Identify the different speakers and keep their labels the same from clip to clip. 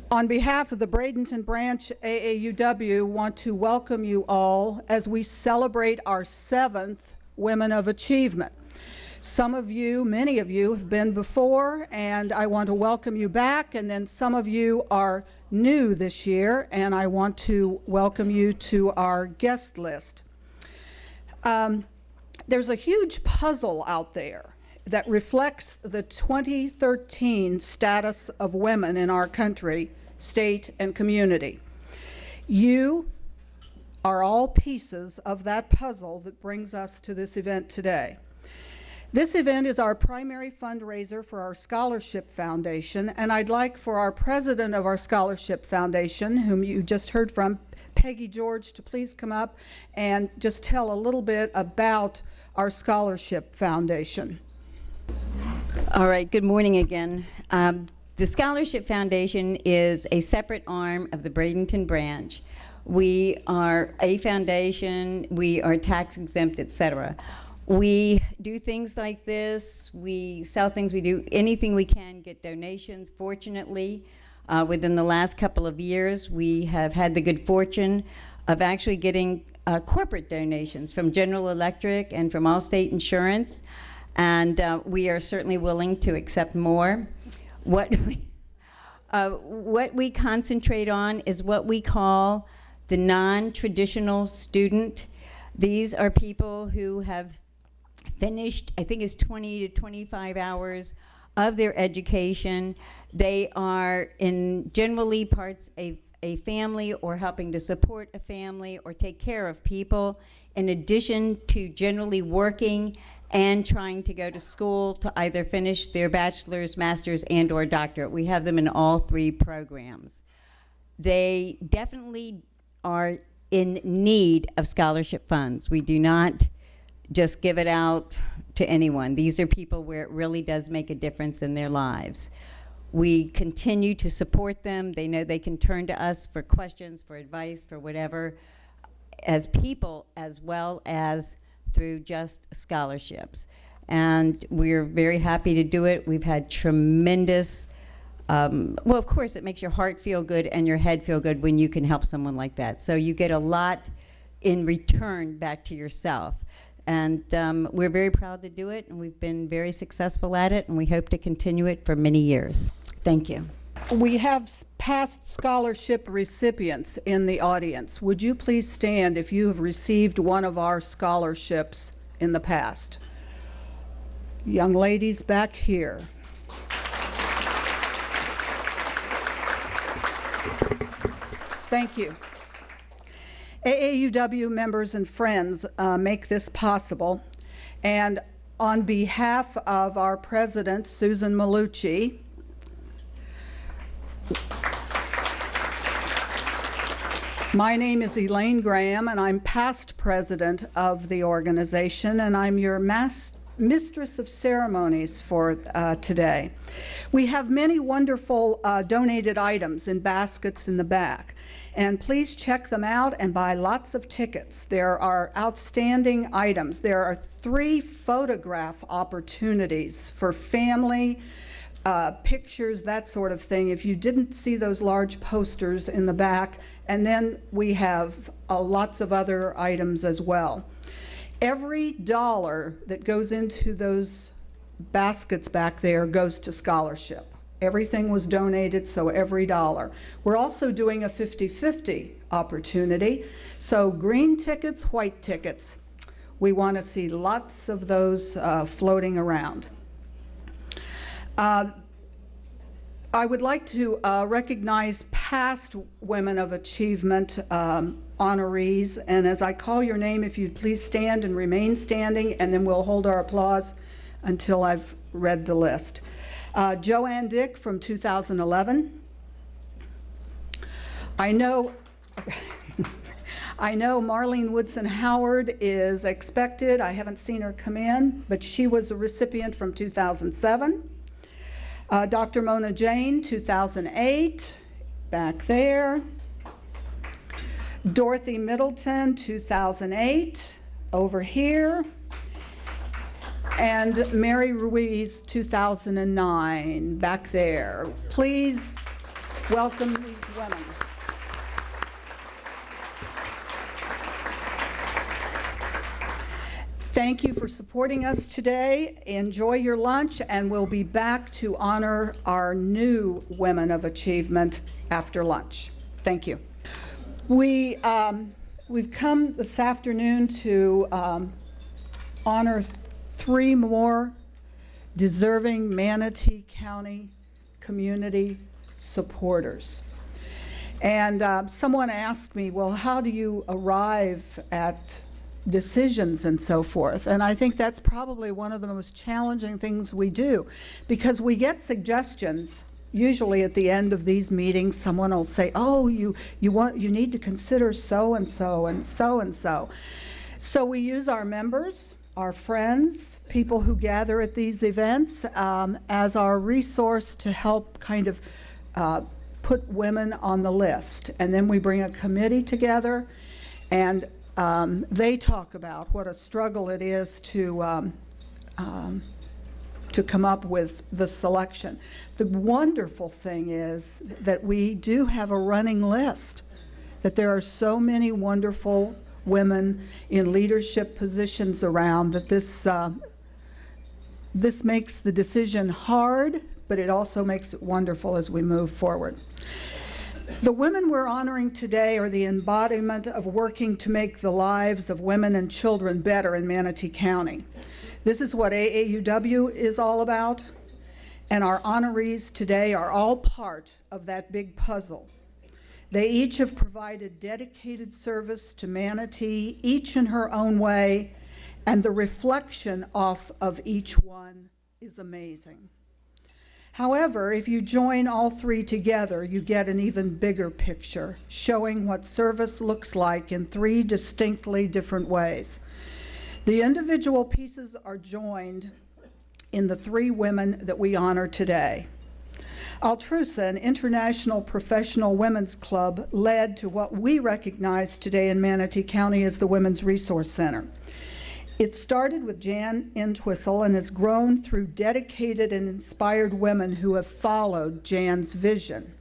Speaker 1: On behalf of the Bradenton Branch AAUW, want to welcome you all as we celebrate our 7th Women of Achievement. Some of you, many of you, have been before, and I want to welcome you back, and then some of you are new this year, and I want to welcome you to our guest list. There's a huge puzzle out there that reflects the 2013 status of women in our country, state, and community. You are all pieces of that puzzle that brings us to this event today. This event is our primary fundraiser for our Scholarship Foundation, and I'd like for our president of our Scholarship Foundation, whom you just heard from, Peggy George, to please come up and just tell a little bit about our Scholarship Foundation.
Speaker 2: All right, good morning again. The Scholarship Foundation is a separate arm of the Bradenton Branch. We are a foundation, we are tax exempt, etc. We do things like this, we sell things, we do anything we can, get donations. Fortunately, within the last couple of years, we have had the good fortune of actually getting corporate donations from General Electric and from Allstate Insurance. And we are certainly willing to accept more. What we concentrate on is what we call the non-traditional student. These are people who have finished, I think it's 20 to 25 hours of their education. They are in generally parts of a family or helping to support a family or take care of people, in addition to generally working and trying to go to school to either finish their bachelor's, master's, and or doctorate. We have them in all 3 programs. They definitely are in need of scholarship funds. We do not just give it out to anyone. These are people where it really does make a difference in their lives. We continue to support them. They know they can turn to us for questions, for advice, for whatever, as people as well as through just scholarships. And we're very happy to do it. We've had tremendous, well, of course, it makes your heart feel good and your head feel good when you can help someone like that. So you get a lot in return back to yourself. And we're very proud to do it, and we've been very successful at it, and we hope to continue it for many years. Thank you.
Speaker 1: We have past scholarship recipients in the audience. Would you please stand if you have received one of our scholarships in the past? Young ladies back here. Thank you. AAUW members and friends make this possible, and on behalf of our president, Susan Malucci, my name is Elaine Graham, and I'm past president of the organization, and I'm your mistress of ceremonies for today. We have many wonderful donated items in baskets in the back, and please check them out and buy lots of tickets. There are outstanding items. There are 3 photograph opportunities for family, pictures, that sort of thing, if you didn't see those large posters in the back. And then we have lots of other items as well. Every dollar that goes into those baskets back there goes to scholarship. Everything was donated, so every dollar. We're also doing a 50-50 opportunity. So green tickets, white tickets. We want to see lots of those floating around. I would like to recognize past Women of Achievement honorees, and as I call your name, if you'd please stand and remain standing, and then we'll hold our applause until I've read the list. Joanne Dick from 2011. I know I know Marlene Woodson Howard is expected. I haven't seen her come in, but she was a recipient from 2007. Dr. Mona Jane, 2008, back there. Dorothy Middleton, 2008, over here. And Mary Ruiz, 2009, back there. Please welcome these women. Thank you for supporting us today. Enjoy your lunch, and we'll be back to honor our new Women of Achievement after lunch. Thank you. We've come this afternoon to honor 3 more deserving Manatee County community supporters. And someone asked me, well, how do you arrive at decisions and so forth? And I think that's probably one of the most challenging things we do, because we get suggestions. Usually at the end of these meetings, someone will say, oh, you need to consider so and so and so and so. So we use our members, our friends, people who gather at these events as our resource to help kind of put women on the list. And then we bring a committee together, and they talk about what a struggle it is to come up with the selection. The wonderful thing is that we do have a running list, that there are so many wonderful women in leadership positions around that this makes the decision hard, but it also makes it wonderful as we move forward. The women we're honoring today are the embodiment of working to make the lives of women and children better in Manatee County. This is what AAUW is all about, and our honorees today are all part of that big puzzle. They each have provided dedicated service to Manatee, each in her own way, and the reflection off of each one is amazing. However, if you join all 3 together, you get an even bigger picture, showing what service looks like in 3 distinctly different ways. The individual pieces are joined in the 3 women that we honor today. Altrusa, an international professional women's club, led to what we recognize today in Manatee County as the Women's Resource Center. It started with Jan Entwistle and has grown through dedicated and inspired women who have followed Jan's vision.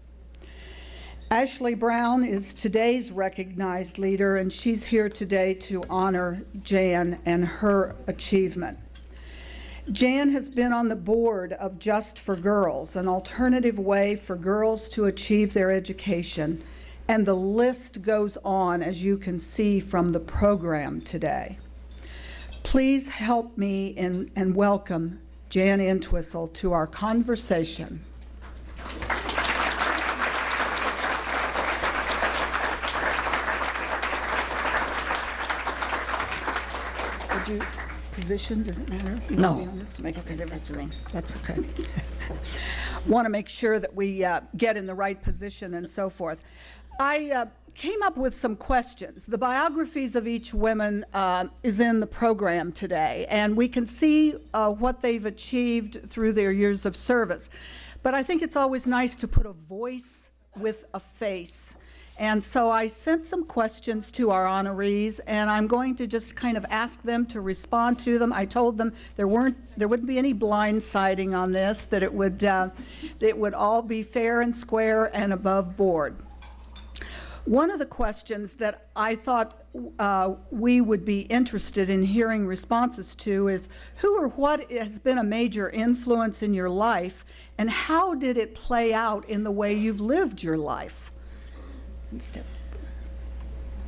Speaker 1: Ashley Brown is today's recognized leader, and she's here today to honor Jan and her achievement. Jan has been on the board of Just for Girls, an alternative way for girls to achieve their education, and the list goes on, as you can see from the program today. Please help me and welcome Jan Entwistle to our conversation. Would you position? Does it matter? You
Speaker 3: No.
Speaker 1: want me on this to make a difference? That's okay. Want to make sure that we get in the right position and so forth. I came up with some questions. The biographies of each woman is in the program today, and we can see what they've achieved through their years of service. But I think it's always nice to put a voice with a face. And so I sent some questions to our honorees, and I'm going to just kind of ask them to respond to them. I told them there wouldn't be any blindsiding on this, that it would all be fair and square and above board. One of the questions that I thought we would be interested in hearing responses to is, who or what has been a major influence in your life, and how did it play out in the way you've lived your life?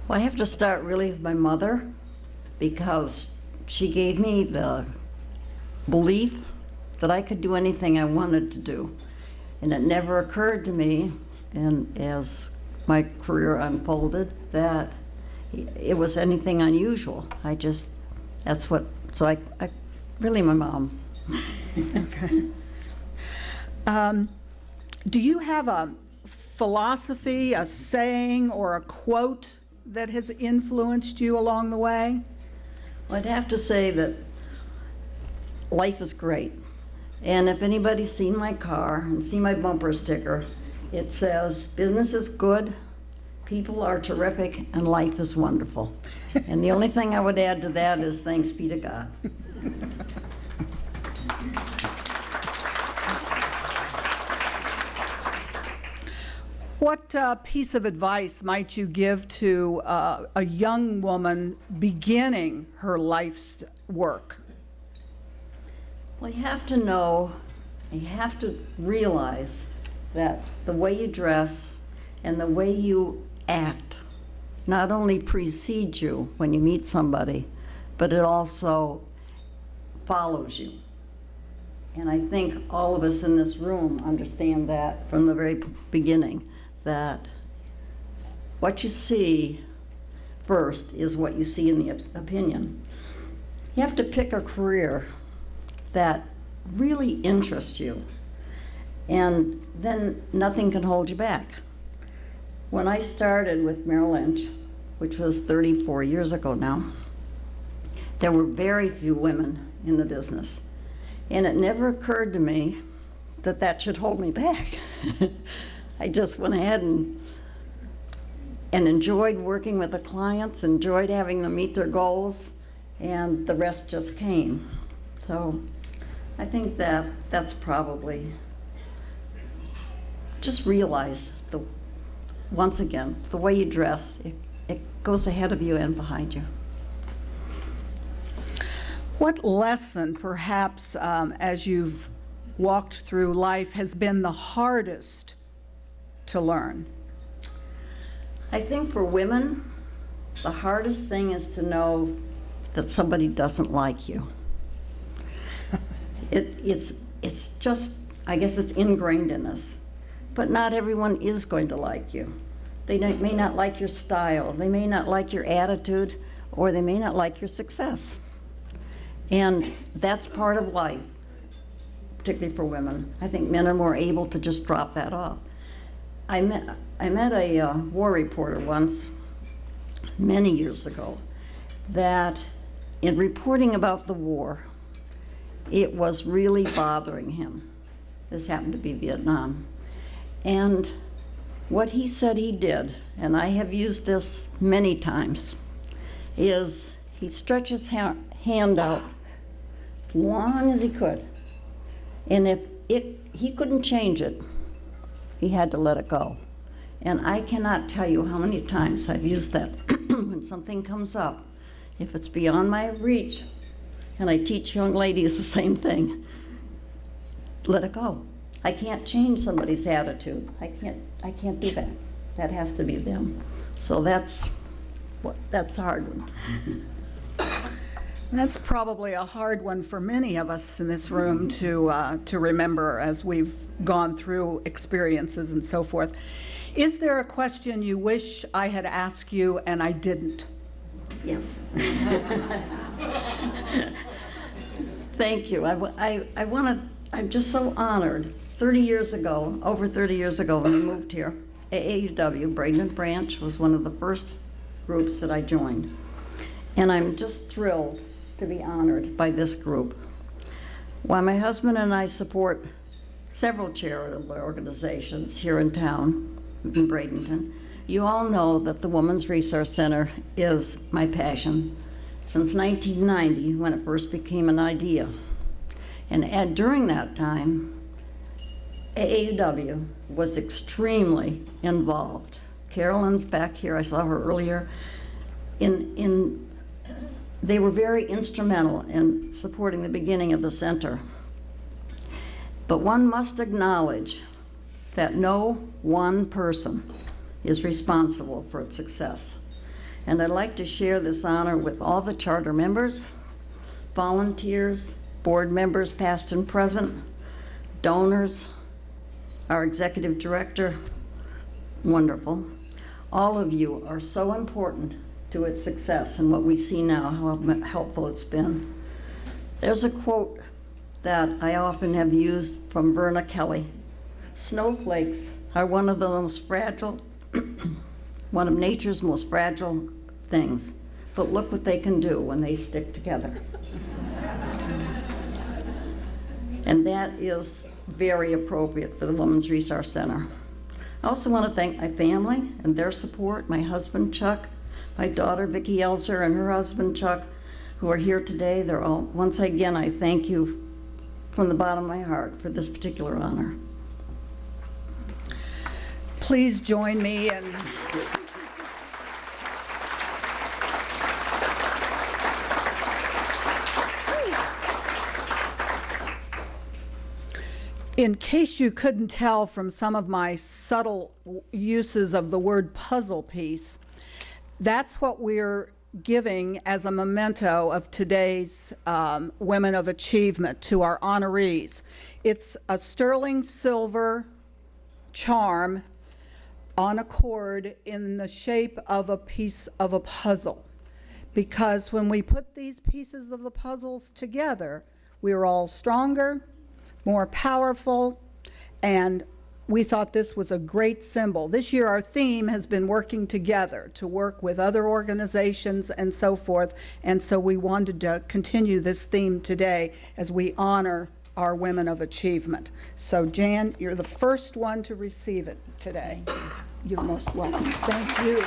Speaker 3: Well, I have to start really with my mother, because she gave me the belief that I could do anything I wanted to do. And it never occurred to me, and as my career unfolded, that it was anything unusual. So I really, my mom.
Speaker 1: Okay. Do you have a philosophy, a saying, or a quote that has influenced you along the way?
Speaker 3: Well, I'd have to say that life is great. And if anybody's seen my car and seen my bumper sticker, it says, business is good, people are terrific, and life is wonderful. And the only thing I would add to that is thanks be to God.
Speaker 1: What piece of advice might you give to a young woman beginning her life's work?
Speaker 3: Well, you have to know, you have to realize that the way you dress and the way you act not only precedes you when you meet somebody, but it also follows you. And I think all of us in this room understand that from the very beginning, that what you see first is what you see in the opinion. You have to pick a career that really interests you, and then nothing can hold you back. When I started with Merrill Lynch, which was 34 years ago now, there were very few women in the business. And it never occurred to me that that should hold me back. I just went ahead and enjoyed working with the clients, enjoyed having them meet their goals, and the rest just came. So I think that that's probably, just realize, once again, the way you dress, it goes ahead of you and behind you.
Speaker 1: What lesson, perhaps, as you've walked through life, has been the hardest to learn?
Speaker 3: I think for women, the hardest thing is to know that somebody doesn't like you. It's just, I guess it's ingrained in us. But not everyone is going to like you. They may not like your style, they may not like your attitude, or they may not like your success. And that's part of life, particularly for women. I think men are more able to just drop that off. I met a war reporter once, many years ago, that in reporting about the war, it was really bothering him. This happened to be Vietnam. And what he said he did, and I have used this many times, is he'd stretch his hand out as long as he could. And if he couldn't change it, he had to let it go. And I cannot tell you how many times I've used that when something comes up. If it's beyond my reach, and I teach young ladies the same thing, let it go. I can't change somebody's attitude. I can't do that. That has to be them. So that's a hard one.
Speaker 1: That's probably a hard one for many of us in this room to remember as we've gone through experiences and so forth. Is there a question you wish I had asked you and I didn't?
Speaker 3: Yes. Thank you. I'm just so honored. 30 years ago, over 30 years ago when we moved here, AAUW, Bradenton Branch, was one of the first groups that I joined. And I'm just thrilled to be honored by this group. While my husband and I support several charitable organizations here in town, in Bradenton, you all know that the Women's Resource Center is my passion since 1990 when it first became an idea. And during that time, AAUW was extremely involved. Carolyn's back here, I saw her earlier. They were very instrumental in supporting the beginning of the center. But one must acknowledge that no one person is responsible for its success. And I'd like to share this honor with all the charter members, volunteers, board members, past and present, donors, our executive director, wonderful. All of you are so important to its success and what we see now, how helpful it's been. There's a quote that I often have used from Verna Kelly. Snowflakes are one of the most fragile one of nature's most fragile things. But look what they can do when they stick together. And that is very appropriate for the Women's Resource Center. I also want to thank my family and their support, my husband Chuck, my daughter Vicki Elzer and her husband Chuck, who are here today. They're all, once again, I thank you from the bottom of my heart for this particular honor.
Speaker 1: Please join me in case you couldn't tell from some of my subtle uses of the word puzzle piece, that's what we're giving as a memento of today's Women of Achievement to our honorees. It's a sterling silver charm on a cord in the shape of a piece of a puzzle. Because when we put these pieces of the puzzles together, we're all stronger, more powerful, and we thought this was a great symbol. This year our theme has been working together, to work with other organizations and so forth, and so we wanted to continue this theme today as we honor our Women of Achievement. So Jan, you're the first one to receive it today. You're most welcome. Thank you.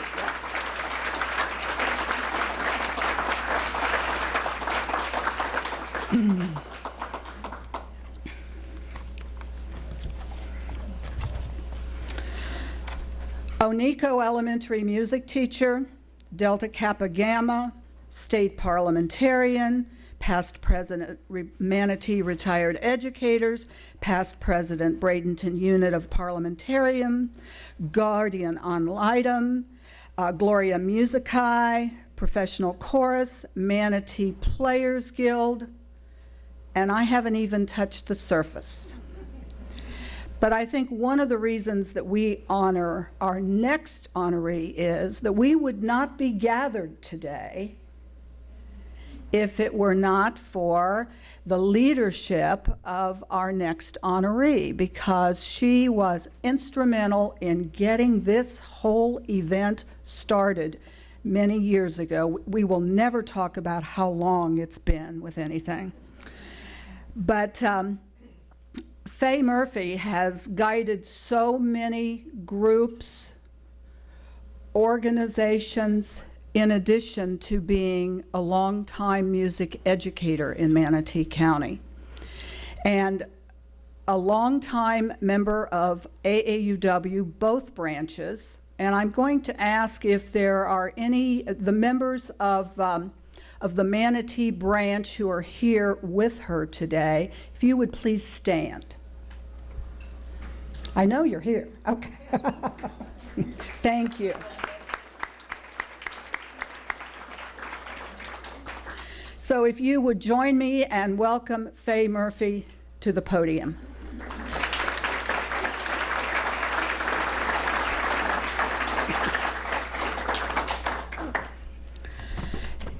Speaker 1: Onico Elementary music teacher, Delta Kappa Gamma, state parliamentarian, past president Manatee Retired Educators, past president Bradenton Unit of Parliamentarian, guardian on litem, Gloria Musicae, professional chorus, Manatee Players Guild, and I haven't even touched the surface. But I think one of the reasons that we honor our next honoree is that we would not be gathered today if it were not for the leadership of our next honoree, because she was instrumental in getting this whole event started many years ago. We will never talk about how long it's been with anything. But Fay Murphy has guided so many groups, organizations, in addition to being a longtime music educator in Manatee County, and a longtime member of AAUW, both branches. And I'm going to ask if there are any, the members of the Manatee branch who are here with her today, if you would please stand. I know you're here. Okay. Thank you. So if you would join me and welcome Fay Murphy to the podium.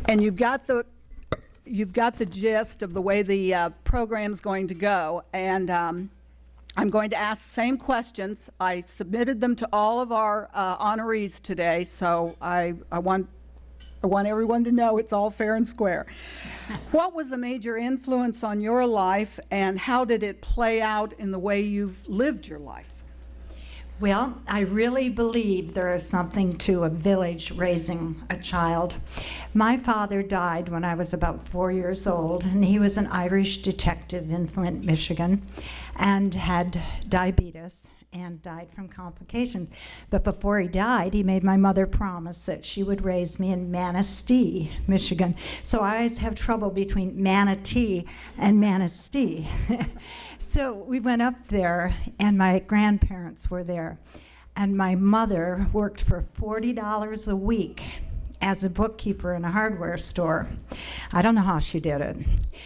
Speaker 1: And you've got the gist of the way the program's going to go, and I'm going to ask the same questions. I submitted them to all of our honorees today, so I want everyone to know it's all fair and square. What was the major influence on your life, and how did it play out in the way you've lived your life?
Speaker 4: Well, I really believe there is something to a village raising a child. My father died when I was about 4 years old, and he was an Irish detective in Flint, Michigan, and had diabetes and died from complications. But before he died, he made my mother promise that she would raise me in Manistee, Michigan. So I always have trouble between Manatee and Manistee. So we went up there, and my grandparents were there. And my mother worked for $40 a week as a bookkeeper in a hardware store. I don't know how she did it.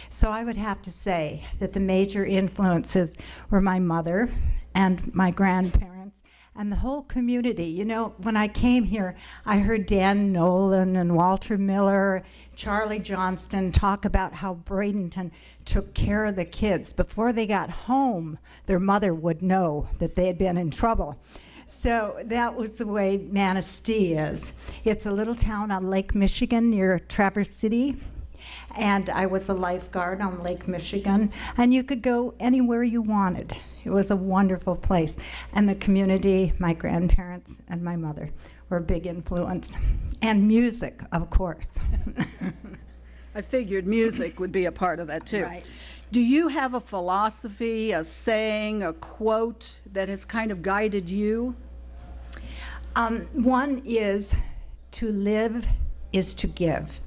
Speaker 4: So I would have to say that the major influences were my mother and my grandparents and the whole community. You know, when I came here, I heard Dan Nolan and Walter Miller, Charlie Johnston talk about how Bradenton took care of the kids. Before they got home, their mother would know that they had been in trouble. So that was the way Manistee is. It's a little town on Lake Michigan near Traverse City. And I was a lifeguard on Lake Michigan. And you could go anywhere you wanted. It was a wonderful place. And the community, my grandparents and my mother were a big influence. And music, of course.
Speaker 1: I figured music would be a part of that too.
Speaker 4: Right.
Speaker 1: Do you have a philosophy, a saying, a quote that has kind of guided you?
Speaker 4: One is, to live is to give.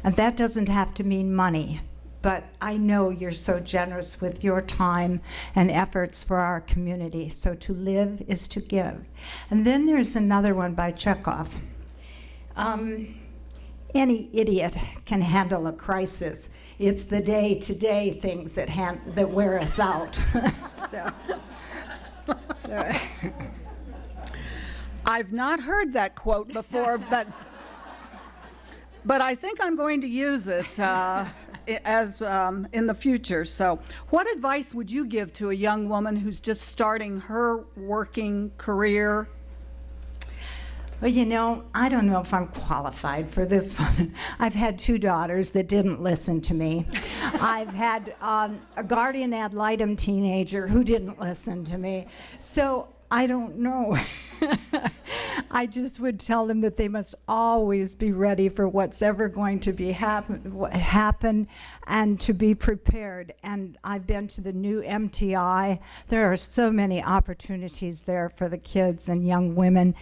Speaker 4: And that doesn't have to mean money, but I know you're so generous with your time and efforts for our community. So to live is to give. And then there's another one by Chekhov. Any idiot can handle a crisis. It's the day-to-day things that wear us out. So.
Speaker 1: I've not heard that quote before, but I think I'm going to use it as in the future. So what advice would you give to a young woman who's just starting her working career?
Speaker 4: Well, you know, I don't know if I'm qualified for this one. I've had 2 daughters that didn't listen to me. I've had a guardian ad litem teenager who didn't listen to me. So I don't know. I just would tell them that they must always be ready for what's ever going to be happen and to be prepared. And I've been to the new MTI. There are so many opportunities there for the kids and young women.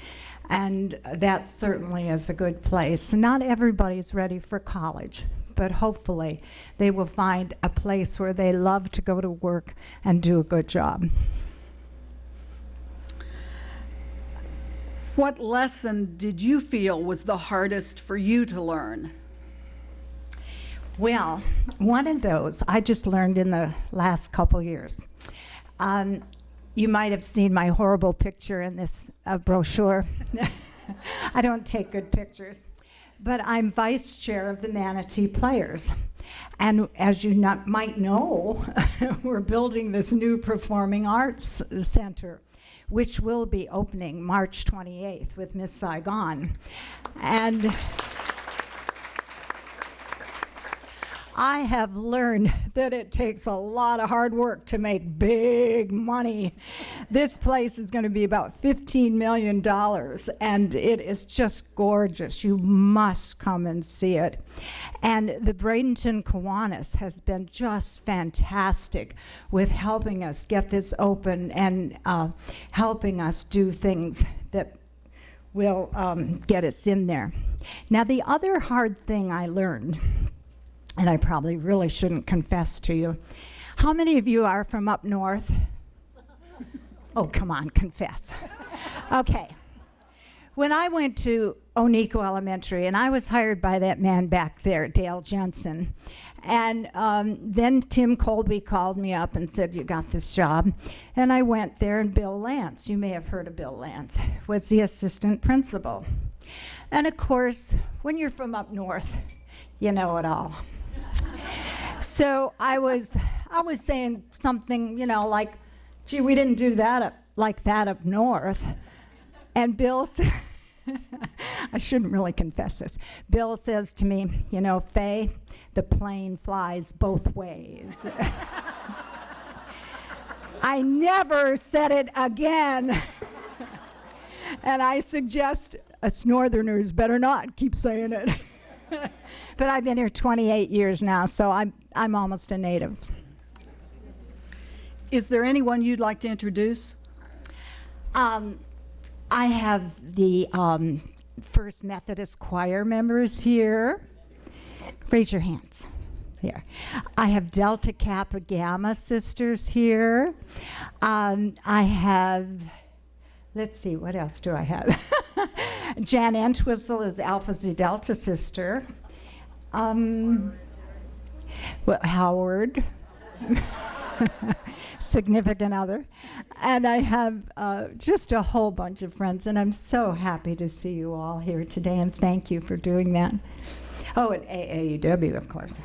Speaker 4: And that certainly is a good place. Not everybody's ready for college, but hopefully they will find a place where they love to go to work and do a good job.
Speaker 1: What lesson did you feel was the hardest for you to learn?
Speaker 4: Well, one of those I just learned in the last couple years. You might have seen my horrible picture in this brochure. I don't take good pictures. But I'm vice chair of the Manatee Players. And as you might know, we're building this new performing arts center, which will be opening March 28th with Miss Saigon. And I have learned that it takes a lot of hard work to make big money. This place is going to be about $15 million, and it is just gorgeous. You must come and see it. And the Bradenton Kiwanis has been just fantastic with helping us get this open and helping us do things that will get us in there. Now, the other hard thing I learned, and I probably really shouldn't confess to you. How many of you are from up north? Oh, come on, confess. Okay. When I went to Oneko Elementary, and I was hired by that man back there, Dale Jensen, and then Tim Colby called me up and said, you got this job. And I went there, and Bill Lance, you may have heard of Bill Lance, was the assistant principal. And of course, when you're from up north, you know it all. So I was saying something, you know, like, gee, we didn't do that like that up north. And Bill said, I shouldn't really confess this. Bill says to me, you know, Fay, the plane flies both ways. I never said it again. And I suggest us northerners better not keep saying it. But I've been here 28 years now, so I'm almost a native.
Speaker 1: Is there anyone you'd like to introduce?
Speaker 4: I have the First Methodist Choir members here. Raise your hands. Here. I have Delta Kappa Gamma sisters here. I have, let's see, what else do I have? Jan Entwistle is Alpha Zeta Delta sister. Howard, significant other. And I have just a whole bunch of friends, and I'm so happy to see you all here today, and thank you for doing that. Oh, and AAUW, of course.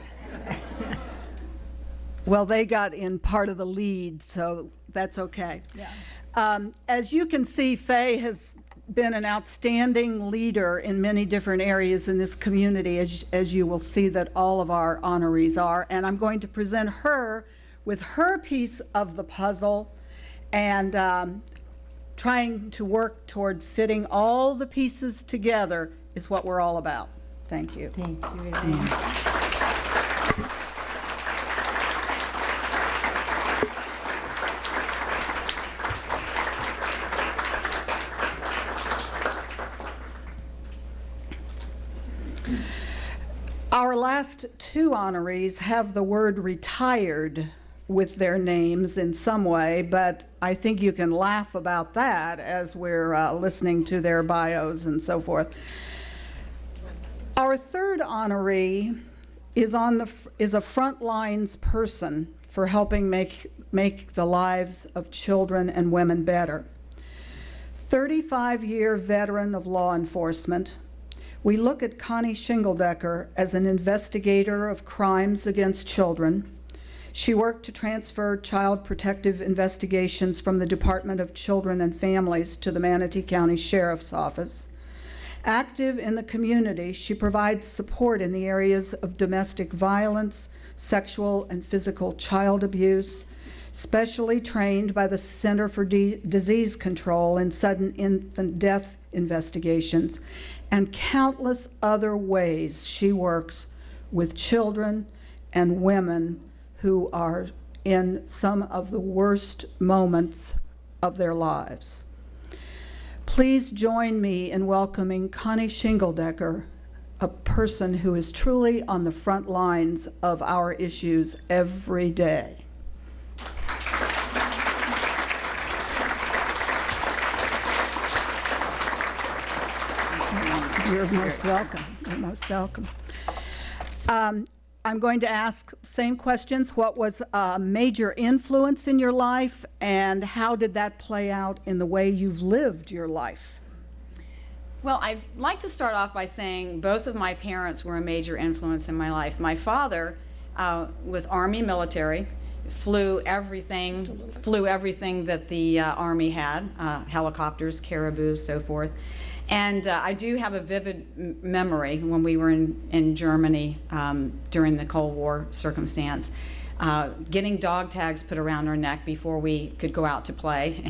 Speaker 1: Well, they got in part of the lead, so that's okay.
Speaker 4: Yeah.
Speaker 1: As you can see, Fay has been an outstanding leader in many different areas in this community, as you will see that all of our honorees are. And I'm going to present her with her piece of the puzzle and trying to work toward fitting all the pieces together is what we're all about. Thank you.
Speaker 2: Thank you, Elaine.
Speaker 1: Our last two honorees have the word retired with their names in some way, but I think you can laugh about that as we're listening to their bios and so forth. Our third honoree is a front lines person for helping make the lives of children and women better. 35-year veteran of law enforcement, we look at Connie Shingledecker as an investigator of crimes against children. She worked to transfer child protective investigations from the Department of Children and Families to the Manatee County Sheriff's Office. Active in the community, she provides support in the areas of domestic violence, sexual and physical child abuse, specially trained by the Center for Disease Control in sudden infant death investigations, and countless other ways she works with children and women who are in some of the worst moments of their lives. Please join me in welcoming Connie Shingledecker, a person who is truly on the front lines of our issues every day. You're most welcome. You're most welcome. I'm going to ask same questions. What was a major influence in your life, and how did that play out in the way you've lived your life?
Speaker 5: Well, I'd like to start off by saying both of my parents were a major influence in my life. My father was Army military, flew everything that the Army had, helicopters, caribou, so forth. And I do have a vivid memory when we were in Germany during the Cold War circumstance, getting dog tags put around our neck before we could go out to play,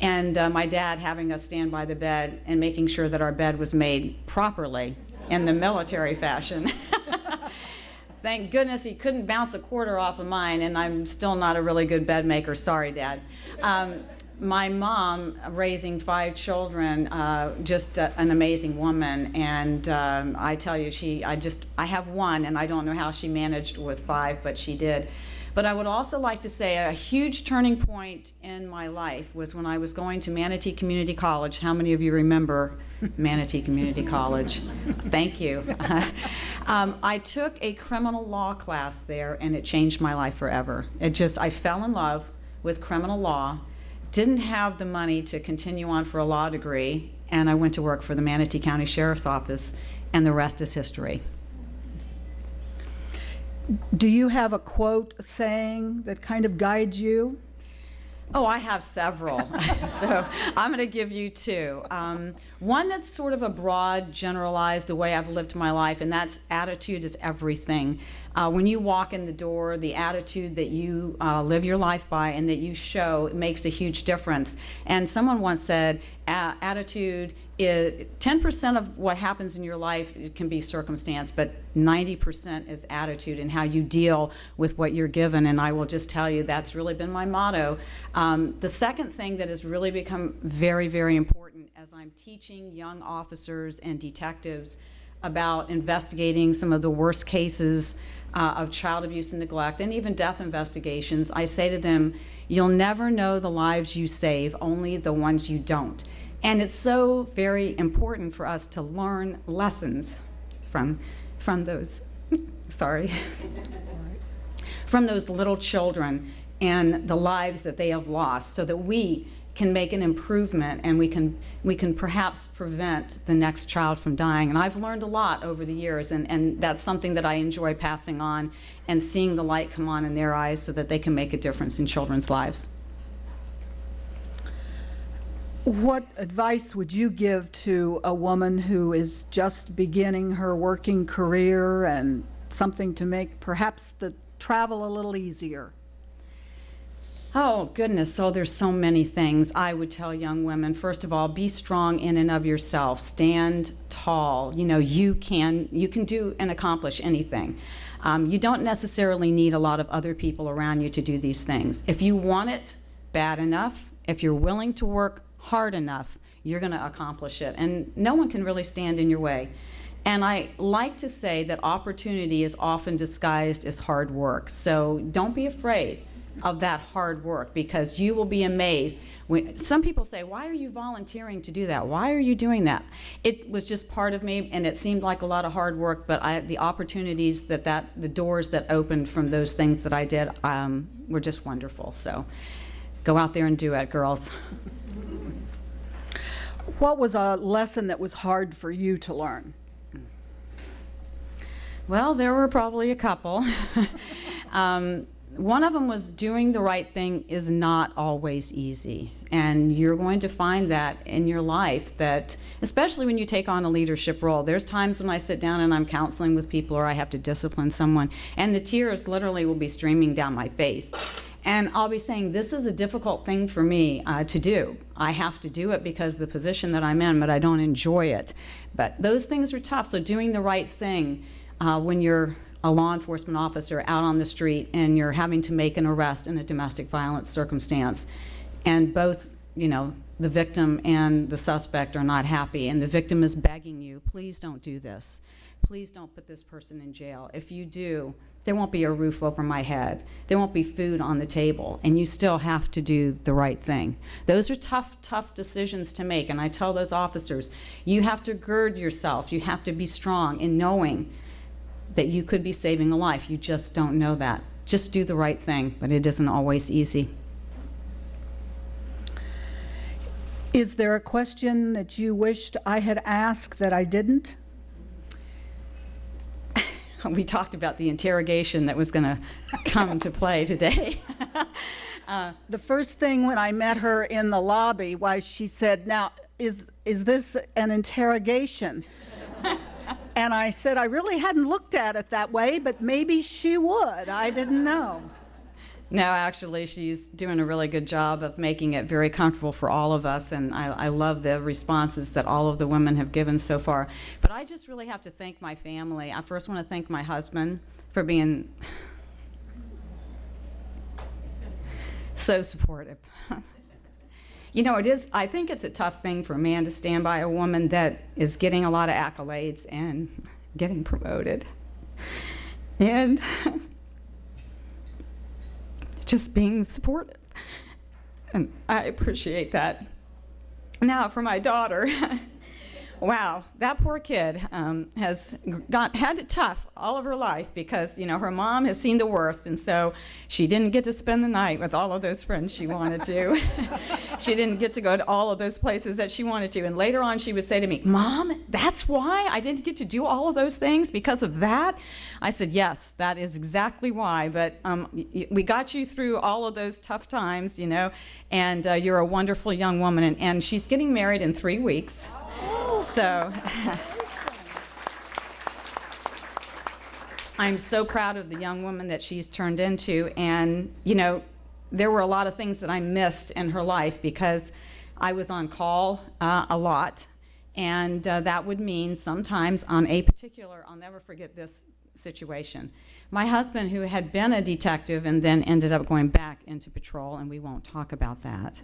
Speaker 5: and my dad having us stand by the bed and making sure that our bed was made properly in the military fashion. Thank goodness he couldn't bounce a quarter off of mine, and I'm still not a really good bed maker. Sorry, Dad. My mom, raising 5 children, just an amazing woman, and I tell you, I have one, and I don't know how she managed with 5, but she did. But I would also like to say a huge turning point in my life was when I was going to Manatee Community College. How many of you remember Manatee Community College? Thank you. I took a criminal law class there, and it changed my life forever. I fell in love with criminal law. Didn't have the money to continue on for a law degree, and I went to work for the Manatee County Sheriff's Office, and the rest is history.
Speaker 1: Do you have a quote, saying that kind of guides you?
Speaker 5: Oh, I have several. So I'm going to give you 2. One that's sort of a broad, generalized, the way I've lived my life, and that's attitude is everything. When you walk in the door, the attitude that you live your life by and that you show, it makes a huge difference. And someone once said, attitude is 10% of what happens in your life. It can be circumstance, but 90% is attitude and how you deal with what you're given. And I will just tell you, that's really been my motto. The second thing that has really become very, very important as I'm teaching young officers and detectives about investigating some of the worst cases of child abuse and neglect, and even death investigations, I say to them, you'll never know the lives you save, only the ones you don't. And it's so very important for us to learn lessons from those, from those little children and the lives that they have lost, so that we can make an improvement and we can perhaps prevent the next child from dying. And I've learned a lot over the years, and that's something that I enjoy passing on and seeing the light come on in their eyes so that they can make a difference in children's lives.
Speaker 1: What advice would you give to a woman who is just beginning her working career and something to make perhaps the travel a little easier?
Speaker 5: Oh, goodness. So there's so many things I would tell young women. First of all, be strong in and of yourself. Stand tall. You know, you can do and accomplish anything. You don't necessarily need a lot of other people around you to do these things. If you want it bad enough, if you're willing to work hard enough, you're going to accomplish it. And no one can really stand in your way. And I like to say that opportunity is often disguised as hard work. So don't be afraid of that hard work, because you will be amazed. Some people say, why are you volunteering to do that? Why are you doing that? It was just part of me, and it seemed like a lot of hard work, but the opportunities the doors that opened from those things that I did were just wonderful. So go out there and do it, girls.
Speaker 1: What was a lesson that was hard for you to learn?
Speaker 5: Well, there were probably a couple. One of them was doing the right thing is not always easy. And you're going to find that in your life, that especially when you take on a leadership role. There's times when I sit down and I'm counseling with people, or I have to discipline someone, and the tears literally will be streaming down my face. And I'll be saying, this is a difficult thing for me to do. I have to do it because of the position that I'm in, but I don't enjoy it. But those things are tough. So doing the right thing when you're a law enforcement officer out on the street and you're having to make an arrest in a domestic violence circumstance, and both, you know, the victim and the suspect are not happy, and the victim is begging you, please don't do this. Please don't put this person in jail. If you do, there won't be a roof over my head. There won't be food on the table, and you still have to do the right thing. Those are tough, tough decisions to make, and I tell those officers, you have to gird yourself. You have to be strong in knowing that you could be saving a life. You just don't know that. Just do the right thing, but it isn't always easy.
Speaker 1: Is there a question that you wished I had asked that I didn't?
Speaker 5: We talked about the interrogation that was going to come to play today.
Speaker 1: The first thing when I met her in the lobby was she said, now, is this an interrogation? And I said, I really hadn't looked at it that way, but maybe she would. I didn't know.
Speaker 5: No, actually, she's doing a really good job of making it very comfortable for all of us, and I love the responses that all of the women have given so far. But I just really have to thank my family. I first want to thank my husband for being so supportive. You know, I think it's a tough thing for a man to stand by a woman that is getting a lot of accolades and getting promoted. And just being supportive. And I appreciate that. Now, for my daughter, wow, that poor kid has had it tough all of her life because, you know, her mom has seen the worst, and so she didn't get to spend the night with all of those friends she wanted to. She didn't get to go to all of those places that she wanted to. And later on, she would say to me, Mom, that's why I didn't get to do all of those things, because of that? I said, yes, that is exactly why. But we got you through all of those tough times, you know, and you're a wonderful young woman. And she's getting married in 3 weeks. So I'm so proud of the young woman that she's turned into. And, you know, there were a lot of things that I missed in her life because I was on call a lot. And that would mean sometimes on a particular, I'll never forget this situation. My husband, who had been a detective and then ended up going back into patrol, and we won't talk about that,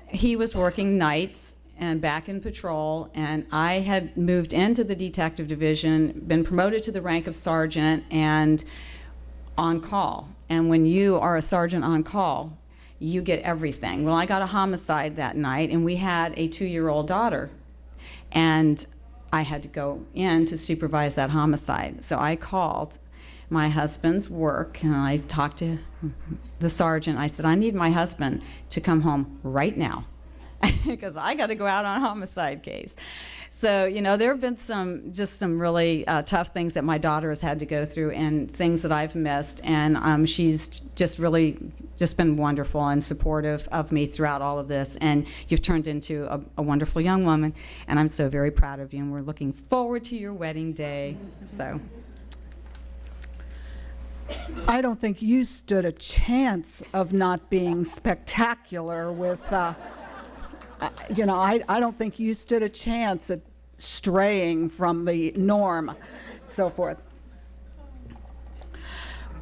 Speaker 5: he was working nights and back in patrol, and I had moved into the detective division, been promoted to the rank of sergeant, and on call. And when you are a sergeant on call, you get everything. Well, I got a homicide that night, and we had a 2-year-old daughter, and I had to go in to supervise that homicide. So I called my husband's work, and I talked to the sergeant. I said, I need my husband to come home right now, because I got to go out on a homicide case. So, you know, there have been some really tough things that my daughter has had to go through and things that I've missed. And she's just really just been wonderful and supportive of me throughout all of this. And you've turned into a wonderful young woman. And I'm so very proud of you. And we're looking forward to your wedding day. So.
Speaker 1: I don't think you stood a chance of not being spectacular with, you know, I don't think you stood a chance at straying from the norm, so forth.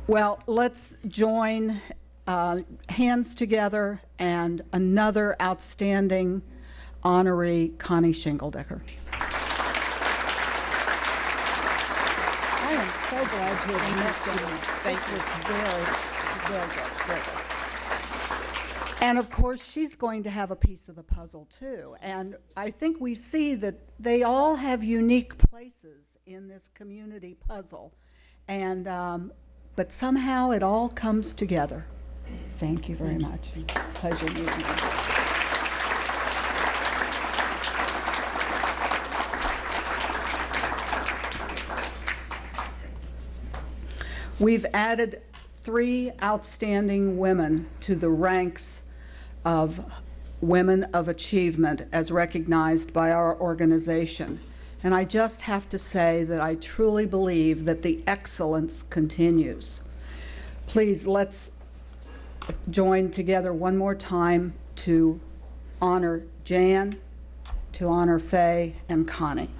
Speaker 1: Well, let's join hands together and another outstanding honoree, Connie Shingledecker. I am so glad to have met you.
Speaker 5: Thank you.
Speaker 1: Very good. Very good. And of course, she's going to have a piece of the puzzle too. And I think we see that they all have unique places in this community puzzle. And, but somehow it all comes together. Thank you very much. Pleasure meeting you. We've added 3 outstanding women to the ranks of Women of Achievement as recognized by our organization. And I just have to say that I truly believe that the excellence continues. Please, let's join together one more time to honor Jan, to honor Fay and Connie.